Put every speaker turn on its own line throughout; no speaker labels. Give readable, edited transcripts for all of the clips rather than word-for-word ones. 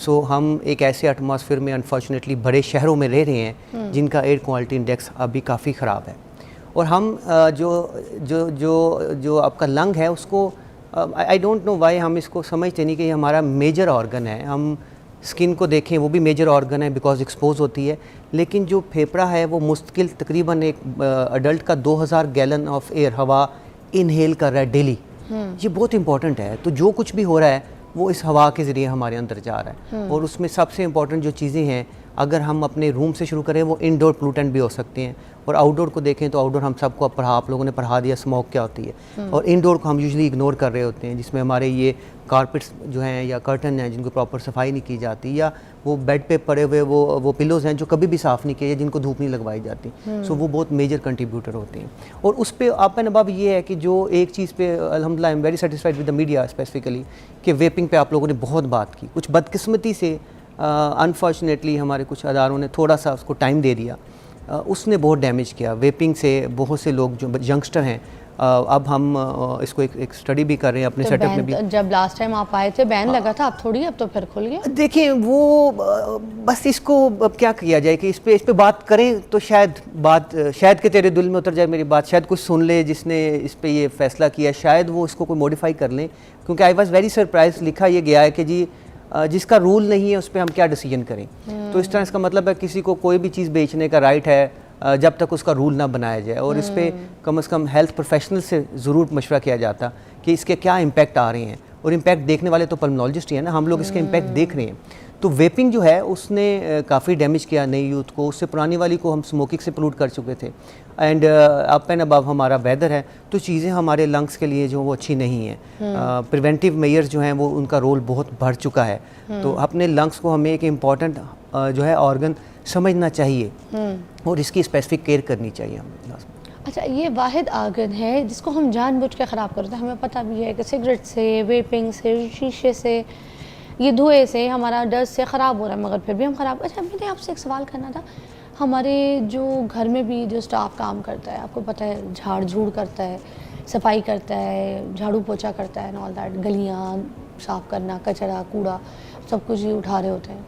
सो हम एक ऐसे एटमॉस्फेयर में अनफॉर्चुनेटली बड़े शहरों में रह रहे हैं जिनका एयर क्वालिटी इंडेक्स अभी काफ़ी ख़राब है। और हम जो जो जो जो आपका लंग है उसको आई डोंट नो वाई हम इसको समझते नहीं कि ये हमारा मेजर ऑर्गन है। हम स्किन को देखें वो भी मेजर ऑर्गन है बिकॉज एक्सपोज होती है, लेकिन जो फेफड़ा है वो मुस्तकिल तकरीबन एक अडल्ट का 2000 गैलन ऑफ एयर हवा इनहेल कर रहा है डेली। ये बहुत इंपॉर्टेंट है। तो जो कुछ भी हो रहा है वो इस हवा के ज़रिए हमारे अंदर जा रहा है। और उसमें सबसे इंपॉर्टेंट जो चीज़ें हैं, अगर हम अपने रूम से शुरू करें, वो इंडोर पोल्यूटेंट भी हो सकते हैं। और आउटडोर को देखें तो आउटडोर हम सबको आप लोगों ने पढ़ा दिया स्मोक क्या होती है। और इंडोर को हम यूजुअली इग्नोर कर रहे होते हैं, जिसमें हमारे ये कारपेट्स जो हैं या कर्टन हैं जिनको प्रॉपर सफाई नहीं की जाती, या वो बेड पे पड़े हुए वो पिलोज़ हैं जो कभी भी साफ़ नहीं किए, जिनको धूप नहीं लगवाई जाती। सो वो बहुत मेजर कंट्रीब्यूटर होते हैं। और उस पर आप नबाब ये है कि जो एक चीज़ पे अल्हम्दुलिल्लाह I am very satisfied with the media specifically कि वेपिंग पे आप लोगों ने बहुत बात की। कुछ बदकिस्मती से अनफॉर्चुनेटली हमारे कुछ अदारों ने थोड़ा सा उसको टाइम दे दिया, उसने बहुत डैमेज किया। वेपिंग से बहुत से लोग जो यंगस्टर हैं, अब हम इसको एक स्टडी भी कर रहे हैं अपने
तो
सेटअप में भी।
जब लास्ट टाइम आप आए थे बैन लगा था, अब थोड़ी, अब तो फिर खुल गया।
देखिए वो बस इसको अब क्या किया जाए कि इस पे बात करें तो शायद कि तेरे दिल में उतर जाए मेरी बात, शायद कुछ सुन ले जिसने इस पे ये फैसला किया, शायद वो इसको कोई मॉडिफाई कर लें। क्योंकि आई वाज वेरी सरप्राइज, लिखा ये गया है कि जी जिसका रूल नहीं है उस पर हम क्या डिसीजन करें। तो इस तरह इसका मतलब है किसी को कोई भी चीज़ बेचने का राइट है जब तक उसका रूल ना बनाया जाए। और इस पर कम से कम हेल्थ प्रोफेशनल से ज़रूर मशवरा किया जाता कि इसके क्या इम्पैक्ट आ रहे हैं। और इम्पैक्ट देखने वाले तो पल्मोलॉजिस्ट ही हैं ना, हम लोग इसके इम्पैक्ट देख रहे हैं। तो वेपिंग जो है उसने काफ़ी डैमेज किया नई यूथ को। उससे पुरानी वाली को हम स्मोकिंग से पोल्यूट कर चुके थे। एंड अप एंड अबव हमारा वेदर है, तो चीज़ें हमारे लंग्स के लिए जो वो अच्छी नहीं है। प्रिवेंटिव मेयर्स जो हैं वो उनका रोल बहुत बढ़ चुका है। तो अपने लंग्स को हमें एक इम्पॉर्टेंट जो है ऑर्गन समझना चाहिए और इसकी स्पेसिफिक केयर करनी चाहिए हमें।
अच्छा, ये वाहिद आर्गन है जिसको हम जानबूझ के ख़राब करते हैं। हमें पता भी है कि सिगरेट से, वेपिंग से, शीशे से, ये धुएँ से, हमारा डस्ट से ख़राब हो रहा है, मगर फिर भी हम ख़राब। अच्छा, मैंने आपसे एक सवाल करना था। हमारे जो घर में भी जो स्टाफ काम करता है, आपको पता है, झाड़ झूड़ करता है, सफाई करता है, झाड़ू पोछा करता है एंड ऑल दैट, गलियाँ साफ़ करना, कचरा कूड़ा सब कुछ ही उठा रहे होते हैं,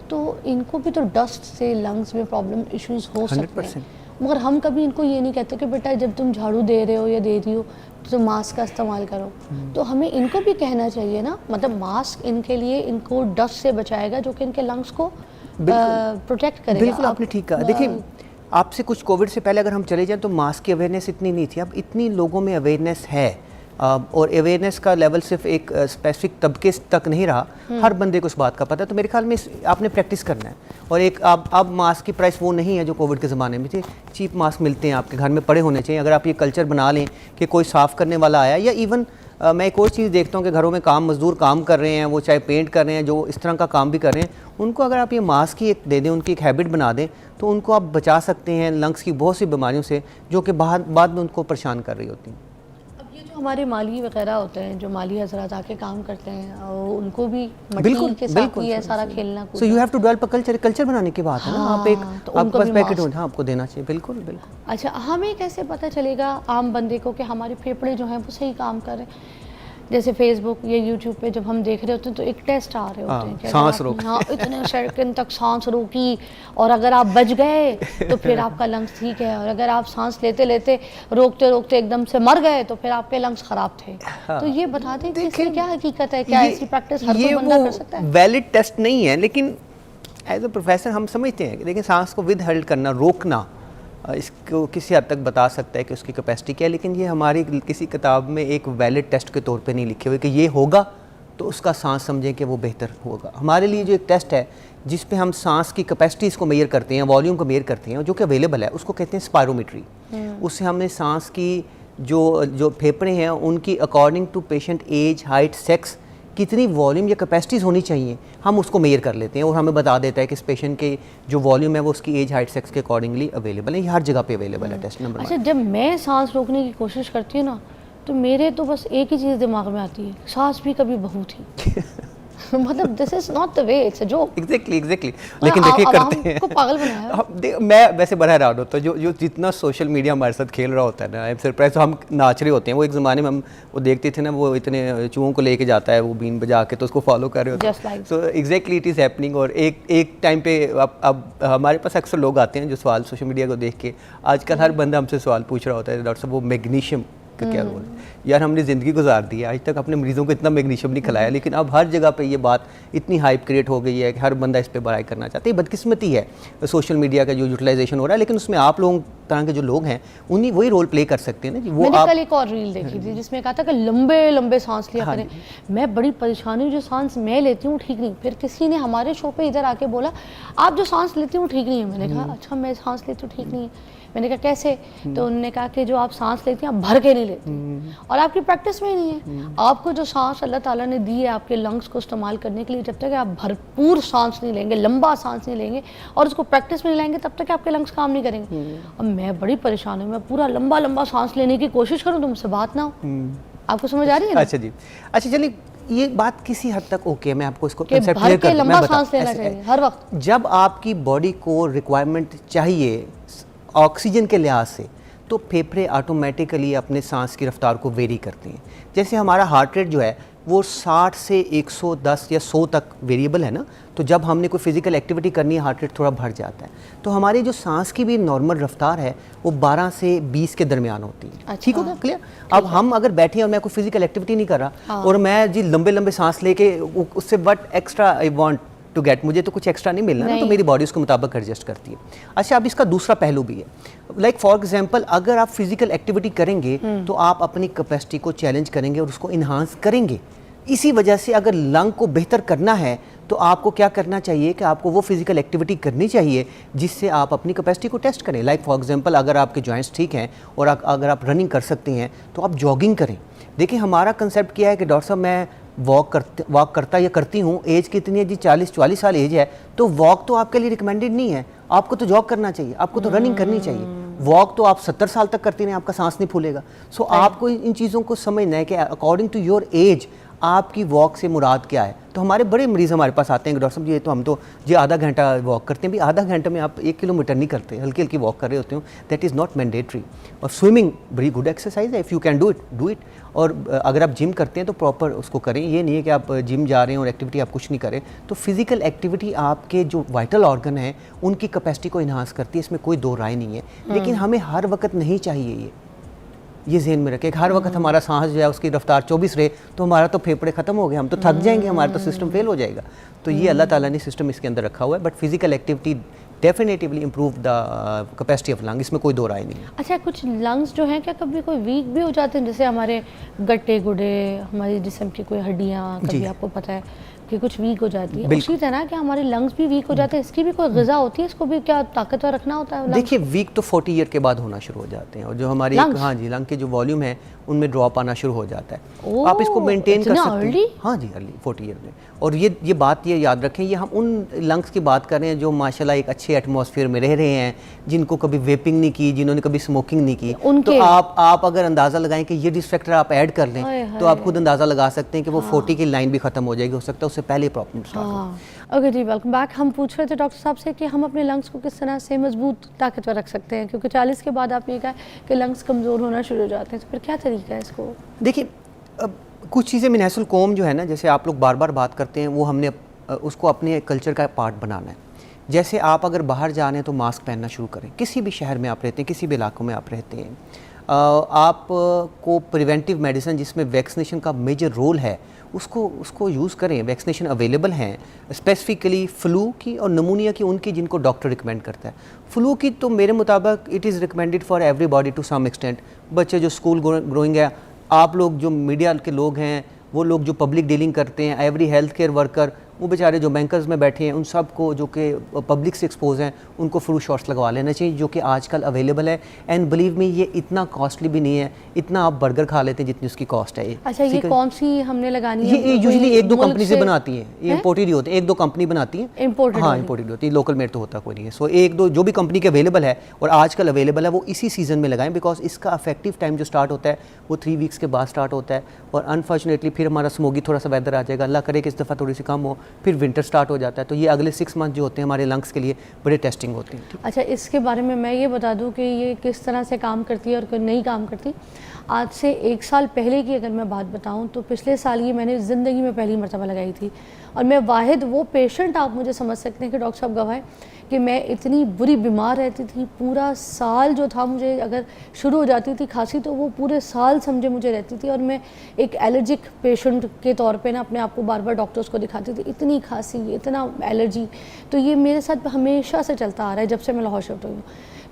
तो इनको भी तो डस्ट से लंग्स में प्रॉब्लम इश्यूज़ हो सकते हैं। मगर हम कभी इनको ये नहीं कहते कि बेटा जब तुम झाड़ू दे रहे हो या दे रही हो तो मास्क का इस्तेमाल करो। तो हमें इनको भी कहना चाहिए ना, मतलब मास्क इनके लिए, इनको डस्ट से बचाएगा जो कि इनके लंग्स को प्रोटेक्ट करेगा।
बिल्कुल आपने ठीक कहा। देखिए, आपसे कुछ कोविड से पहले अगर हम चले जाएं तो मास्क की अवेयरनेस इतनी नहीं थी। अब इतनी लोगों में अवेयरनेस है। और अवेयरनेस का लेवल सिर्फ एक स्पेसिफिक तबके तक नहीं रहा, हर बंदे को इस बात का पता है। तो मेरे ख्याल में आपने प्रैक्टिस करना है। और एक अब मास्क की प्राइस वो नहीं है जो कोविड के ज़माने में थे। चीप मास्क मिलते हैं, आपके घर में पड़े होने चाहिए। अगर आप ये कल्चर बना लें कि कोई साफ़ करने वाला आया, या इवन मैं एक और चीज़ देखता हूँ कि घरों में मज़दूर काम कर रहे हैं, वो चाहे पेंट कर रहे हैं, जो इस तरह का काम भी कर रहे हैं, उनको अगर आप ये मास्क ही एक दे दें, उनकी एक हैबिट बना दें, तो उनको आप बचा सकते हैं लंग्स की बहुत सी बीमारियों से जो कि बाद में उनको परेशान कर रही होती हैं।
हमारे माली वगैरह होते हैं, जो माली हजरात आके काम करते हैं, और उनको भी मट्टी के साथ ही है सारा खेलना कूदना।
So you have to develop culture बनाने की बात है ना। आप एक
तो
आपके पास पैकेट हो, हाँ, आपको देना चाहिए। बिल्कुल बिल्कुल।
अच्छा, हमें कैसे पता चलेगा आम बंदे को कि हमारे फेफड़े जो हैं वो सही काम कर रहे हैं? जैसे फेसबुक या यूट्यूब पे जब हम देख रहे होते हैं तो एक टेस्ट आ रहे होते हैं कि
सांस रोक,
हाँ, इतने सेकंड तक सांस रोकी और अगर आप बच गए तो फिर आपका लंग्स ठीक है, और अगर आप सांस लेते लेते रोकते रोकते एकदम से मर गए तो फिर आपके लंग्स खराब थे। तो ये बता दें कि इसकी क्या हकीकत है, क्या ऐसी प्रैक्टिस हर कोई बंदा कर सकता है?
वैलिड टेस्ट नहीं है, लेकिन एज अ प्रोफेसर हम समझते हैं कि देखिए सांस को विद हेल्ड करना, रोकना, इसको किसी हद तक बता सकता है कि उसकी कैपेसिटी क्या है। लेकिन ये हमारी किसी किताब में एक वैलिड टेस्ट के तौर पे नहीं लिखे हुए कि ये होगा तो उसका सांस समझें कि वो बेहतर होगा। हमारे लिए जो एक टेस्ट है जिस पे हम सांस की कैपेसिटीज़ को मेजर करते हैं, वॉल्यूम को मेजर करते हैं, जो कि अवेलेबल है, उसको कहते हैं स्पायरोमीट्री। उससे हमने सांस की जो फेफड़े हैं उनकी according to patient age, height, sex कितनी वॉल्यूम या कैपेसिटीज़ होनी चाहिए, हम उसको मेजर कर लेते हैं और हमें बता देता है कि इस पेशेंट के जो वॉल्यूम है वो उसकी एज, हाइट, सेक्स के अकॉर्डिंगली अवेलेबल है। ये हर जगह पे अवेलेबल है टेस्ट नंबर।
अच्छा, जब मैं सांस रोकने की कोशिश करती हूँ ना, तो मेरे तो बस एक ही चीज़ दिमाग में आती है, सांस भी कभी बहू थी। मतलब this is not the way, it's a joke.
Exactly लेकिन देखिए करते हैं
को पागल बनाया है।
मैं वैसे बड़ा हैरान होता हूँ जो जितना सोशल मीडिया हमारे साथ खेल रहा होता है ना, आई एम सरप्राइज। हम नाच रहे होते हैं, वो एक ज़माने में हम वो देखते थे ना, वो इतने चूहों को लेके जाता है वो बीन बजा के, तो उसको फॉलो कर रहे होते हैं। So exactly it is happening. और एक टाइम पे अब हमारे पास अक्सर लोग आते हैं जो सवाल सोशल मीडिया को देख के, आजकल हर बंदा हमसे सवाल पूछ रहा होता है, डॉक्टर साहब वो मैग्नीशियम का क्या रोल है? यार हमने ज़िंदगी गुजार दी है, आज तक अपने मरीज़ों को इतना मैग्नीशियम नहीं खिलाया, लेकिन अब हर जगह पे ये बात इतनी हाइप क्रिएट हो गई है कि हर बंदा इस पे बड़ाई करना चाहता है। बदकिस्मती है सोशल मीडिया का जो यूटिलाइजेशन हो रहा है, लेकिन उसमें आप लोग तरह के जो लोग हैं उन्हीं वही रोल प्ले कर सकते हैं ना जी। वो
मैंने
आप
कल एक और रील देखी थी जिसमें कहा था कि लंबे लंबे सांस लिया करें। मैं बड़ी परेशानी हूँ, जो सांस मैं लेती हूँ ठीक नहीं। फिर किसी ने हमारे शो पे इधर आके बोला आप जो सांस लेती हूँ ठीक नहीं है। मैंने कहा अच्छा मैं सांस लेती हूँ ठीक नहीं है। मैंने कहा कैसे? तो उन्होंने कहा कि जो आप सांस लेती हैं आप भर के नहीं लेती और आपकी प्रैक्टिस में ही नहीं है। आपको जो सांस अल्लाह ताला ने दी है आपके लंग्स को इस्तेमाल करने के लिए, जब तक आप भरपूर सांस नहीं लेंगे, लंबा सांस नहीं लेंगे और उसको प्रैक्टिस में नहीं लाएंगे, तब तक आपके लंग्स काम नहीं करेंगे। और मैं बड़ी परेशान हूँ, मैं पूरा लंबा लंबा सांस लेने की कोशिश करूँ तो मुझसे बात ना हो। आपको समझ आ रही है ना?
अच्छा जी, अच्छा चलिए ये बात किसी हद तक ओके, मैं आपको इसको
भर के लंबा सांस लेना चाहिए हर वक्त।
जब आपकी बॉडी को रिक्वायरमेंट चाहिए ऑक्सीजन के लिहाज से, तो फेफड़े ऑटोमेटिकली अपने सांस की रफ्तार को वेरी करते हैं। जैसे हमारा हार्ट रेट जो है वो 60 से 110 या 100 तक वेरिएबल है ना, तो जब हमने कोई फिजिकल एक्टिविटी करनी है हार्ट रेट थोड़ा बढ़ जाता है। तो हमारी जो सांस की भी नॉर्मल रफ्तार है वो 12 से 20 के दरमियान होती है।
अच्छा,
ठीक होगा क्लियर? अब हम अगर बैठे और मैं कोई फिजिकल एक्टिविटी नहीं कर रहा और मैं जी लंबे लंबे सांस लेके उससे what extra I want to get, मुझे तो कुछ एक्स्ट्रा नहीं मिलना ना, तो मेरी बॉडी उसके मुताबिक एडजस्ट करती है। अच्छा अब इसका दूसरा पहलू भी है, लाइक फॉर एग्जांपल अगर आप फिजिकल एक्टिविटी करेंगे तो आप अपनी कैपेसिटी को चैलेंज करेंगे और उसको इन्हांस करेंगे। इसी वजह से अगर लंग को बेहतर करना है तो आपको क्या करना चाहिए कि आपको वो फिजिकल एक्टिविटी करनी चाहिए जिससे आप अपनी कैपेसिटी को टेस्ट करें। लाइक फॉर एग्जांपल अगर आपके जॉइंट्स ठीक हैं और अगर आप रनिंग कर सकते हैं तो आप जॉगिंग करें। देखिए हमारा कंसेप्ट क्या है कि डॉक्टर साहब मैं वॉक करता या करती हूँ, एज कितनी है जी 40-44 साल एज है, तो वॉक तो आपके लिए रिकमेंडेड नहीं है, आपको तो जॉग करना चाहिए, आपको तो रनिंग करनी चाहिए। वॉक तो आप 70 साल तक करती रहें, आपका सांस नहीं फूलेगा। सो आपको इन चीज़ों को समझना है कि अकॉर्डिंग टू योर एज आपकी वॉक से मुराद क्या है। तो हमारे बड़े मरीज़ हमारे पास आते हैं कि डॉक्टर साहब ये तो हम तो ये आधा घंटा वॉक करते हैं। भी आधा घंटे में आप 1 किलोमीटर नहीं करते, हल्की हल्की वॉक कर रहे होते हो, दैट इज़ नॉट मैंडेटरी। और स्विमिंग बड़ी गुड एक्सरसाइज है, if you can do it. और अगर आप जिम करते हैं तो प्रॉपर उसको करें, ये नहीं है कि आप जिम जा रहे हैं और एक्टिविटी आप कुछ नहीं करें। तो फिजिकल एक्टिविटी आपके जो वाइटल ऑर्गन हैं उनकी कैपेसिटी को इन्हांस करती है, इसमें कोई दो राय नहीं है। लेकिन हमें हर वक्त नहीं चाहिए ये ज़हन में रखें। हर वक्त हमारा सांस जो है उसकी रफ्तार 24 रहे तो हमारा तो फेफड़े ख़त्म हो गए, हम तो थक जाएंगे, हमारा तो सिस्टम फेल हो जाएगा। तो ये अल्लाह ताला ने सिस्टम इसके अंदर रखा हुआ है। But physical activity definitively improve the capacity of lung, इसमें कोई दो राय नहीं है।
अच्छा कुछ लंग्स जो हैं क्या कभी कोई वीक भी हो जाते हैं, जैसे हमारे गट्टे गुडे, हमारी जिस्म की कोई हड्डियाँ, कभी आपको पता है कि कुछ वीक हो जाती है, उसी तरह कि हमारे लंग्स भी वीक हो जाते हैं, इसकी भी कोई ग़िज़ा होती है, इसको भी क्या ताकतवर रखना होता है?
देखिए वीक तो 40 ईयर के बाद होना शुरू हो जाते हैं और जो हमारी हाँ जी लंग के जो वॉल्यूम है उनमें ड्रॉप आना शुरू हो जाता है। आप इसको मेंटेन कर सकते हैं। हाँ जी अर्ली 40 ईयर में। और ये बात ये याद रखें, ये हम उन लंग्स की बात कर रहे हैं जो माशाल्लाह एक अच्छे एटमॉस्फेयर में रह रहे हैं, जिनको कभी वेपिंग नहीं की, जिन्होंने कभी स्मोकिंग नहीं की। तो आप अगर अंदाज़ा लगाएं कि ये रिस्क फैक्टर आप ऐड कर लें तो आप खुद अंदाज़ा लगा सकते हैं कि वो 40 की लाइन भी ख़त्म हो जाएगी, हो सकता है उससे पहले प्रॉब्लम स्टार्ट हो।
ओके जी, वेलकम बैक। हम पूछ रहे थे डॉक्टर साहब से कि हम अपने लंग्स को किस तरह से मजबूत ताकतवर रख सकते हैं, क्योंकि 40 के बाद आपने कहा कि लंग्स कमज़ोर होना शुरू हो जाते हैं, तो फिर क्या तरीका है इसको?
देखिए कुछ चीज़ें मिनहसुल कौम जो है ना, जैसे आप लोग बार बार बात करते हैं, वो हमने उसको अपने कल्चर का पार्ट बनाना है। जैसे आप अगर बाहर जा रहे हैं तो मास्क पहनना शुरू करें, किसी भी शहर में आप रहते हैं, किसी भी इलाकों में आप रहते हैं। आपको प्रिवेंटिव मेडिसिन जिसमें वैक्सीनेशन का मेजर रोल है उसको यूज़ करें। वैक्सीनेशन अवेलेबल हैं स्पेसिफिकली फ़्लू की और नमूनिया की, उनकी जिनको डॉक्टर रिकमेंड करता है। फ़्लू की तो मेरे मुताबिक it is recommended for everybody to some extent. बच्चे जो स्कूल ग्रोइंग है, आप लोग जो मीडिया के लोग हैं, वो लोग जो पब्लिक डीलिंग करते हैं, एवरी हेल्थ केयर वर्कर, वो बेचारे जो बैंकर्स में बैठे हैं उन सब को जो कि पब्लिक से एक्सपोज हैं उनको फ्लू शॉट्स लगवा लेना चाहिए, जो कि आजकल अवेलेबल है। एंड बिलीव मी ये इतना कॉस्टली भी नहीं है, इतना आप बर्गर खा लेते हैं जितनी उसकी कॉस्ट है।
अच्छा, ये कौन सी हमने लगानी है?
ये यूजुअली एक दो कंपनी से बनाती हैं, ये इंपोर्टेड ही होते हैं, एक दो कंपनी बनाती हैं
इंपोर्टेड।
हाँ इंपोर्टेड होती है, लोकल मेड तो होता कोई नहीं है। सो एक दो जो भी कंपनी के अवेलेबल है और आजकल अवेलेबल है वो इसी सीजन में लगाएं, बिकॉज इसका इफेक्टिव टाइम जो स्टार्ट होता है वो 3 वीक्स के बाद स्टार्ट होता है। और अनफॉर्चुनेटली फिर हमारा स्मोगी थोड़ा सा वेदर आ जाएगा, अल्लाह करे कि इस दफ़ा थोड़ी सी कम हो, फिर विंटर स्टार्ट हो जाता है। तो ये अगले 6 मंथ जो होते हैं हमारे लंग्स के लिए बड़े टेस्टिंग होते हैं।
अच्छा, इसके बारे में मैं ये बता दूं कि ये किस तरह से काम करती है और नहीं काम करती। आज से 1 साल पहले की अगर मैं बात बताऊं तो पिछले साल ये मैंने ज़िंदगी में पहली मरतबा लगाई थी, और मैं वाहिद वो पेशेंट, आप मुझे समझ सकते हैं कि डॉक्टर साहब गवाह कि मैं इतनी बुरी बीमार रहती थी। पूरा साल जो था मुझे अगर शुरू हो जाती थी खांसी तो वो पूरे साल समझे मुझे रहती थी, और मैं एक एलर्जिक पेशेंट के तौर पे ना अपने आप को बार बार डॉक्टर्स को दिखाती थी, इतनी खांसी, इतना एलर्जी। तो ये मेरे साथ हमेशा से चलता आ रहा है जब से मैं लाहौर शिफ्ट हुई हूँ,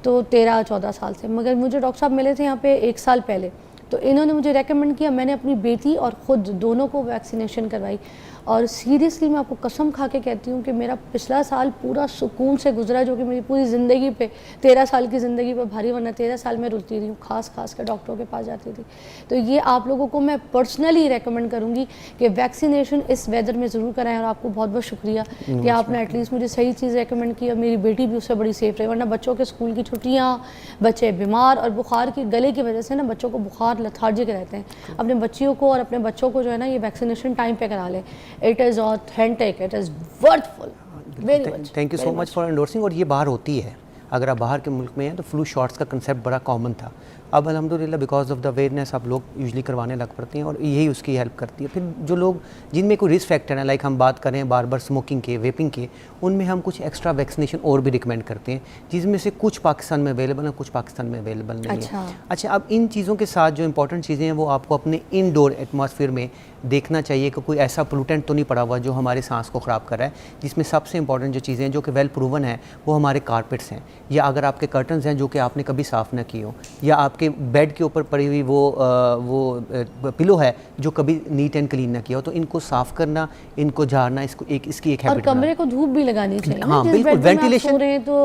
तो 13-14 साल से। मगर मुझे डॉक्टर साहब मिले थे यहाँ पे 1 साल पहले, तो इन्होंने मुझे रेकमेंड किया, मैंने अपनी बेटी और ख़ुद दोनों को वैक्सीनेशन करवाई। और सीरियसली मैं आपको कसम खा के कहती हूँ कि मेरा पिछला साल पूरा सुकून से गुजरा, जो कि मेरी पूरी ज़िंदगी पे 13 साल की ज़िंदगी पे भारी, वरना 13 साल में रुलती रही हूँ, खास कर डॉक्टरों के पास जाती थी। तो ये आप लोगों को मैं पर्सनली रेकमेंड करूँगी कि वैक्सीनेशन इस वेदर में ज़रूर कराएं। और आपको बहुत बहुत शुक्रिया कि आपने एटलीस्ट मुझे सही चीज़ रेकमेंड की, और मेरी बेटी भी उससे बड़ी सेफ़ रही। वरना बच्चों के स्कूल की छुट्टियाँ, बच्चे बीमार, और बुखार की गले की वजह से ना बच्चों को बुखार लथार्जिक रहते हैं। अपने बच्चियों को और अपने बच्चों को जो है ना ये वैक्सीनेशन टाइम पे करा लें। It is authentic, it is worthful, very much.
Thank you so much for endorsing. और ये बाहर होती है, अगर आप बाहर के मुल्क में हैं तो फ्लू शॉट्स का कंसेप्ट बड़ा कॉमन था। अब अल्हम्दुलिल्लाह बिकॉज ऑफ द अवेयरनेस आप लोग यूजली करवाने लग पड़ते हैं, और यही उसकी हेल्प करती है। फिर जो लोग जिनमें कोई रिस्क फैक्टर है, लाइक हम बात कर रहे हैं बार बार स्मोकिंग के, वेपिंग के, उनमें हम कुछ एक्स्ट्रा वैक्सीनेशन और भी रिकमेंड करते हैं, जिसमें से कुछ पाकिस्तान में अवेलेबल है, कुछ पाकिस्तान में अवेलेबल नहीं है। अच्छा, अब इन चीज़ों के साथ जो इंपॉर्टेंट चीज़ें हैं वो आपको अपने इनडोर एटमॉस्फेयर में देखना चाहिए कि कोई ऐसा पोल्यूटेंट तो नहीं पड़ा हुआ जो हमारे सांस को ख़राब कर रहा है। जिसमें सबसे इंपॉर्टेंट जो चीज़ें हैं जो कि वेल प्रूवन है वो हमारे कारपेट्स हैं, या अगर आपके कर्टन्स हैं जो कि आपने कभी साफ़ ना किए हो, या आपके बेड के ऊपर पड़ी हुई वो पिलो है जो कभी नीट एंड क्लीन ना किया हो, तो इनको साफ़ करना, इनको झाड़ना, इसकी एक हैबिट।
और कमरे को धूप भी लगानी चाहिए।
हाँ बिल्कुल, वेंटिलेशन,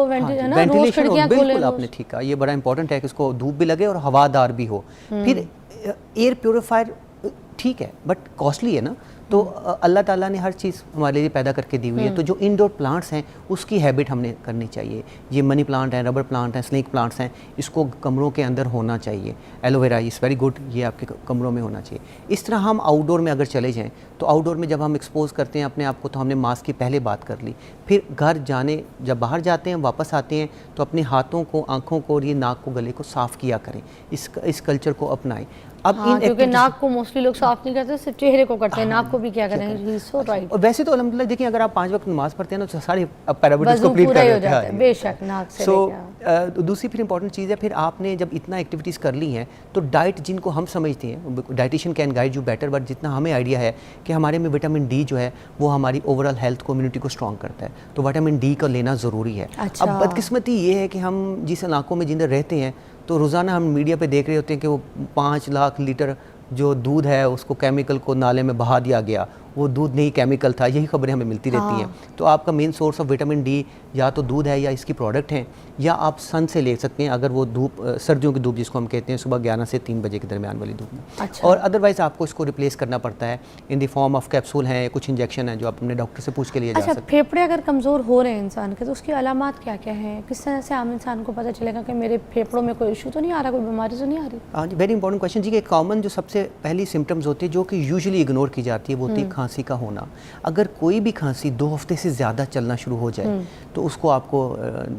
वेंटिलेशन
बिल्कुल आपने ठीक कहा, ये बड़ा इंपॉर्टेंट है कि इसको धूप भी लगे और हवादार भी हो। फिर एयर प्योरीफायर ठीक है बट कॉस्टली है ना, तो अल्लाह ताला ने हर चीज़ हमारे लिए पैदा करके दी हुई है। तो जो इंडोर प्लांट्स हैं उसकी हैबिट हमने करनी चाहिए। ये मनी प्लांट है, रबर प्लांट है, स्नेक प्लांट्स हैं, इसको कमरों के अंदर होना चाहिए। एलोवेरा इज़ वेरी गुड, ये आपके कमरों में होना चाहिए। इस तरह हम आउटडोर में अगर चले जाएँ तो आउटडोर में जब हम एक्सपोज करते हैं अपने आप को, तो हमने मास्क की पहले बात कर ली। फिर घर जाने, जब बाहर जाते हैं वापस आते हैं तो अपने हाथों को, आँखों को और ये नाक को, गले को साफ़ किया करें। इस कल्चर को अपनाएं। अब
हाँ, क्योंकि नाक को मोस्टली लोग साफ नहीं करते, सिर्फ चेहरे को करते हैं, नाक को भी क्या करें। सो राइट।
और वैसे तो अल्हम्दुलिल्लाह देखिए, अगर आप 5 वक्त नमाज पढ़ते हैं ना तो सारे पैरामीटर्स कंप्लीट कर लेते हैं,
बेशक नाक से।
दूसरी फिर इंपॉर्टेंट चीज़ है, फिर आपने जब इतना एक्टिविटीज़ कर ली हैं तो डाइट जिनको हम समझते हैं, dietitian can guide you better, but जितना हमें आइडिया है कि हमारे में विटामिन डी जो है वो हमारी ओवरऑल हेल्थ को, इम्यूनिटी को स्ट्रॉन्ग करता है, तो विटामिन डी का लेना ज़रूरी है।
अच्छा।
अब बदकिस्मती ये है कि हम जिस इलाकों में जिधर रहते हैं तो रोज़ाना हम मीडिया पे देख रहे होते हैं कि वो 5 लाख लीटर जो दूध है उसको केमिकल को नाले में बहा दिया गया, वो दूध नहीं केमिकल था, यही खबरें हमें मिलती रहती हैं। तो आपका main source of vitamin D या तो दूध है या इसकी प्रोडक्ट हैं, या आप सन से ले सकते हैं, अगर वो धूप, सर्दियों की धूप जिसको हम कहते हैं, सुबह 11 से 3 बजे के दरमियान वाली धूप में।
अच्छा।
और अदरवाइज़ आपको इसको रिप्लेस करना पड़ता है in the form of capsule हैं, कुछ इंजेक्शन है जो आप अपने डॉक्टर से पूछ के लिए जा सकते हैं।
फेफड़े अगर कमज़ोर हो रहे हैं इंसान के तो उसकी अलामात क्या क्या हैं? किस तरह से आम इंसान को पता चलेगा कि मेरे फेफड़ों में कोई इशू तो नहीं आ रहा, कोई बीमारी तो नहीं आ रही?
हाँ जी, वेरी इंपॉर्टेंट क्वेश्चन जी। कि कॉमन जो सबसे पहली सिम्टम्स होती है जो कि यूजुअली इग्नोर की जाती है वो होती है खांसी का होना। अगर कोई भी खांसी 2 हफ्ते से ज़्यादा चलना शुरू हो जाए तो उसको आपको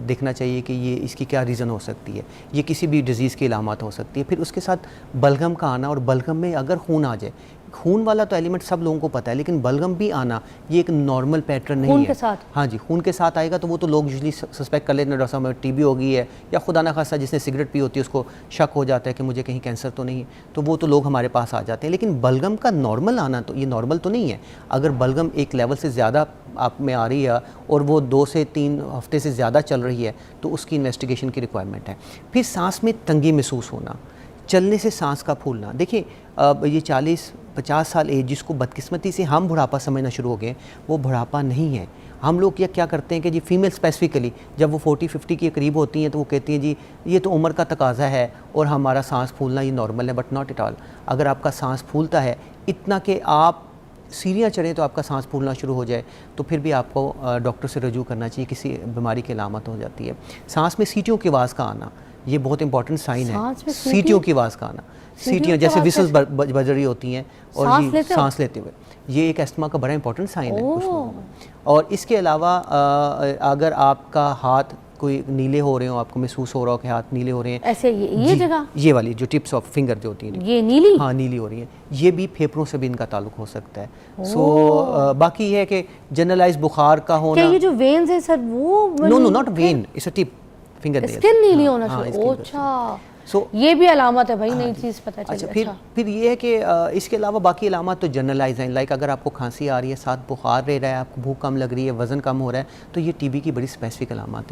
देखना चाहिए कि ये इसकी क्या रीज़न हो सकती है। ये किसी भी डिज़ीज़ की अलामत हो सकती है। फिर उसके साथ बलगम का आना, और बलगम में अगर खून आ जाए, खून वाला तो एलिमेंट सब लोगों को पता है, लेकिन बलगम भी आना ये एक नॉर्मल पैटर्न नहीं है।
खून के साथ? हाँ
जी, खून के साथ आएगा तो वो तो लोग यूजुअली सस्पेक्ट कर लेते हैं, डॉक्टर साहब में टीबी हो गई है, या खुदा ना खासा जिसने सिगरेट पी होती है उसको शक हो जाता है कि मुझे कहीं कैंसर तो नहीं है, तो वो तो लोग हमारे पास आ जाते हैं। लेकिन बलगम का नॉर्मल आना तो ये नॉर्मल तो नहीं है। अगर बलगम एक लेवल से ज़्यादा आप में आ रही है और वो 2 से 3 हफ्ते से ज़्यादा चल रही है तो उसकी इन्वेस्टिगेशन की रिक्वायरमेंट है। फिर सांस में तंगी महसूस होना, चलने से सांस का फूलना, देखिए अब ये 40-50 साल एज जिसको बदकिस्मती से हम बुढ़ापा समझना शुरू हो गए, वो बुढ़ापा नहीं है। हम लोग क्या करते हैं कि जी फीमेल स्पेसिफिकली जब वो 40-50 के करीब होती हैं तो वो कहती हैं जी ये तो उम्र का तकाजा है और हमारा सांस फूलना ये नॉर्मल है, बट नॉट एट ऑल। अगर आपका सांस फूलता है इतना कि आप सीढ़ियाँ चढ़ें तो आपका सांस फूलना शुरू हो जाए, तो फिर भी आपको डॉक्टर से रजू करना चाहिए, किसी बीमारी की अलामत हो जाती है। सांस में सीटियों की आवाज़ का आना, ये बहुत इंपॉर्टेंट साइन है। सीटियों की आवाज़ का आना, सीटियाँ जैसे विसल्स बज रही होती हैं और ये सांस लेते हुए, ये एक अस्थमा का बड़ा इंपॉर्टेंट साइन है। और इसके अलावा अगर आपका हाथ कोई नीले हो रहे हो, आपको महसूस हो रहा हो कि हाथ नीले हो रहे हैं,
ऐसे ये जगह,
ये वाली जो टिप्स ऑफ फिंगर जो होती हैं
ये नीली,
हाँ नीली हो रही हैं, ये भी फेफड़ों से भी इनका ताल्लुक हो सकता है। सो बाकी ये है कि जनरलाइज बुखार का होना,
क्या ये जो वेन्स है सर वो,
no not vein, it's a tip, finger
skin नीली होना शुरू। अच्छा, ये भी अलामत है भाई, नई चीज़ पता चली।
अच्छा, फिर ये है कि इसके अलावा बाकी अलामत तो जनरलाइज हैं, लाइक अगर आपको खांसी आ रही है, साथ बुखार रह रहा है, आपको भूख कम लग रही है, वज़न कम हो रहा है, तो ये टीबी की बड़ी स्पेसिफिक अलामत है।